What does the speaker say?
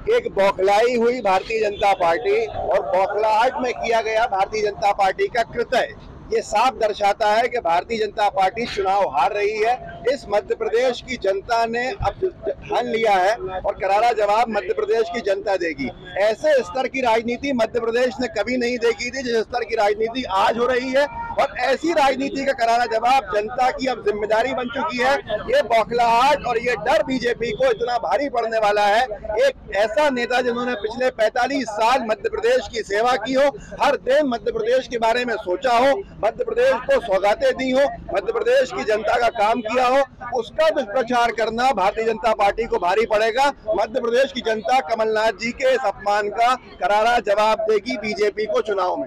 एक बौखलाई हुई भारतीय जनता पार्टी और बौखलाहट में किया गया भारतीय जनता पार्टी का कृत्य ये साफ दर्शाता है कि भारतीय जनता पार्टी चुनाव हार रही है। इस मध्य प्रदेश की जनता ने अब ठान लिया है और करारा जवाब मध्य प्रदेश की जनता देगी। ऐसे स्तर की राजनीति मध्य प्रदेश ने कभी नहीं देखी थी जिस स्तर की राजनीति आज हो रही है, और ऐसी राजनीति का करारा जवाब जनता की अब जिम्मेदारी बन चुकी है। ये बौखलाहट और ये डर बीजेपी को इतना भारी पड़ने वाला है। एक ऐसा नेता जिन्होंने पिछले 45 साल मध्य प्रदेश की सेवा की हो, हर दिन मध्य प्रदेश के बारे में सोचा हो, मध्य प्रदेश को सौगातें दी हो, मध्य प्रदेश की जनता का काम किया हो, उसका दुष्प्रचार करना भारतीय जनता पार्टी को भारी पड़ेगा। मध्य प्रदेश की जनता कमलनाथ जी के इस अपमान का करारा जवाब देगी बीजेपी को चुनाव में।